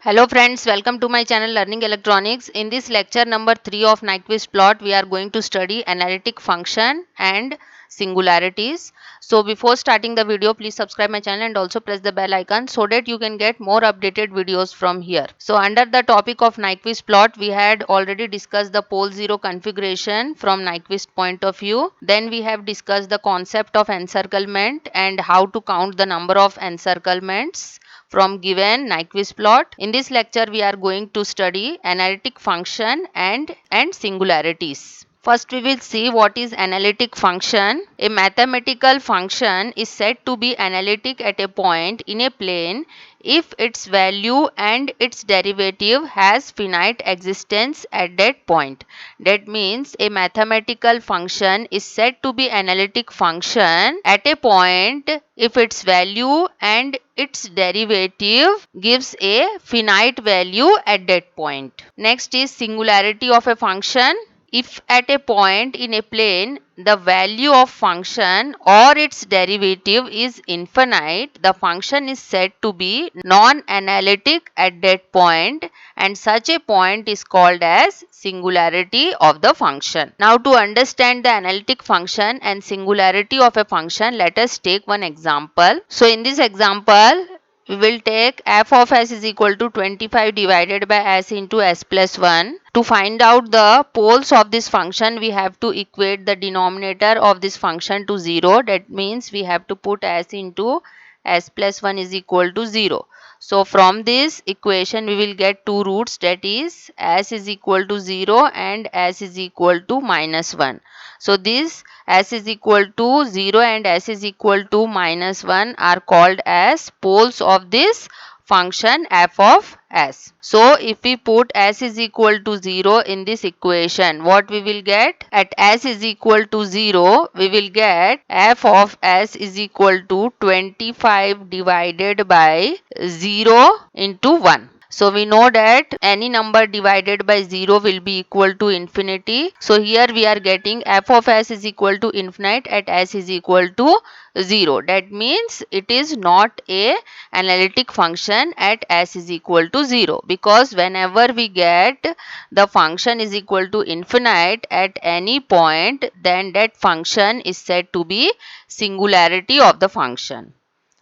Hello friends, welcome to my channel Learning Electronics. In this lecture number 3 of Nyquist plot, we are going to study analytic function and singularities. So before starting the video, please subscribe my channel and also press the bell icon so that you can get more updated videos from here. So under the topic of Nyquist plot, we had already discussed the pole zero configuration from Nyquist point of view. Then we have discussed the concept of encirclement and how to count the number of encirclements from given Nyquist plot. In this lecture, we are going to study analytic function and singularities. First, we will see what is analytic function. A mathematical function is said to be analytic at a point in a plane if its value and its derivative has finite existence at that point. That means a mathematical function is said to be analytic function at a point if its value and its derivative gives a finite value at that point. Next is singularity of a function. If at a point in a plane the value of function or its derivative is infinite, the function is said to be non-analytic at that point, and such a point is called as singularity of the function. Now to understand the analytic function and singularity of a function, let us take one example. So in this example, we will take f of s is equal to 25 divided by s into s plus 1. To find out the poles of this function, we have to equate the denominator of this function to 0. That means we have to put s into s plus 1 is equal to 0. So from this equation, we will get two roots, that is s is equal to 0 and s is equal to minus 1. So this s is equal to 0 and s is equal to minus 1 are called as poles of this function f of s. So if we put s is equal to 0 in this equation, what we will get? At s is equal to 0, we will get f of s is equal to 25 divided by 0 into 1. So we know that any number divided by 0 will be equal to infinity. So here we are getting f of s is equal to infinite at s is equal to 0. That means it is not a analytic function at s is equal to 0, because whenever we get the function is equal to infinite at any point, then that function is said to be singularity of the function.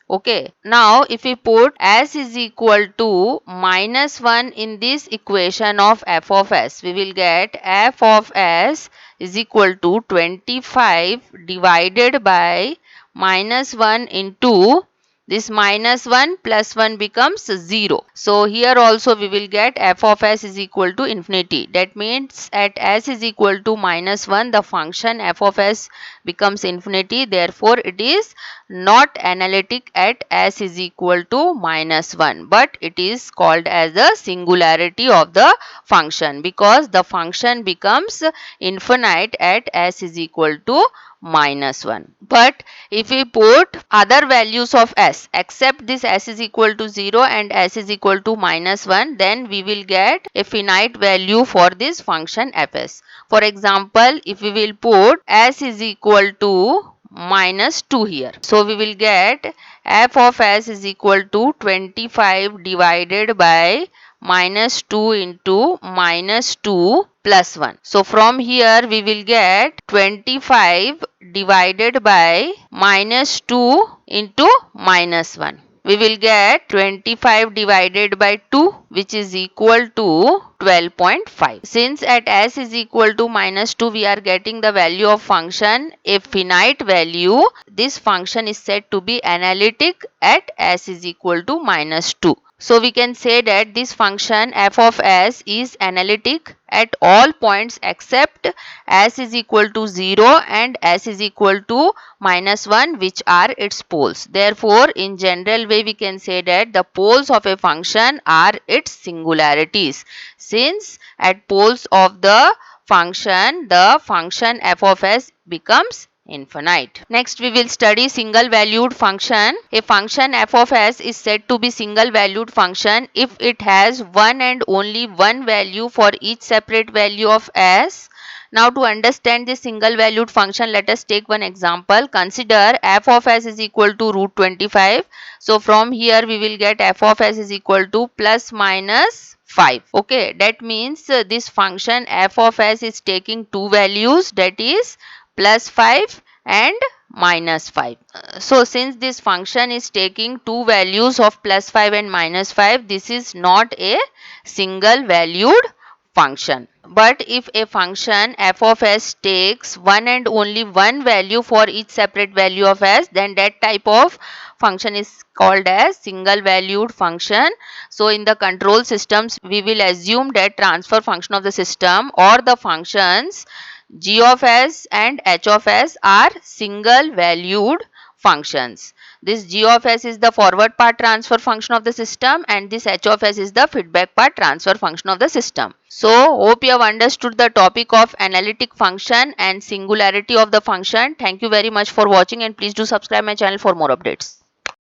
Okay, now if we put s is equal to minus 1 in this equation of f of s, we will get f of s is equal to 25 divided by minus 1 into this minus 1 plus 1 becomes 0. So here also we will get f of s is equal to infinity. That means at s is equal to minus 1, the function f of s becomes infinity. Therefore, it is not analytic at s is equal to minus 1, but it is called as the singularity of the function, because the function becomes infinite at s is equal to minus 1. But if we put other values of s except this s is equal to 0 and s is equal to minus 1, then we will get a finite value for this function fs. For example, if we will put s is equal to minus 2 here, so we will get f of s is equal to 25 divided by minus 2 into minus 2 plus 1. So from here we will get 25 divided by minus 2 into minus 1. We will get 25 divided by 2, which is equal to 12.5. Since at s is equal to minus 2, we are getting the value of function a finite value. This function is said to be analytic at s is equal to minus 2. So we can say that this function f of s is analytic at all points except s is equal to 0 and s is equal to minus 1, which are its poles. Therefore, in general way we can say that the poles of a function are its singularities, since at poles of the function f of s becomes infinite. Next, we will study single valued function. A function f of s is said to be single valued function if it has one and only one value for each separate value of s. Now to understand this single valued function, let us take one example. Consider f of s is equal to root 25. So from here we will get f of s is equal to plus minus 5. Okay, that means this function f of s is taking two values, that is plus 5 and minus 5. So since this function is taking two values of plus 5 and minus 5, this is not a single valued function. But if a function f of s takes one and only one value for each separate value of s, then that type of function is called as single valued function. So in the control systems, we will assume that transfer function of the system or the functions g of s and h of s are single valued functions. This g of s is the forward part transfer function of the system and this h of s is the feedback part transfer function of the system. So hope you have understood the topic of analytic function and singularity of the function. Thank you very much for watching and please do subscribe my channel for more updates.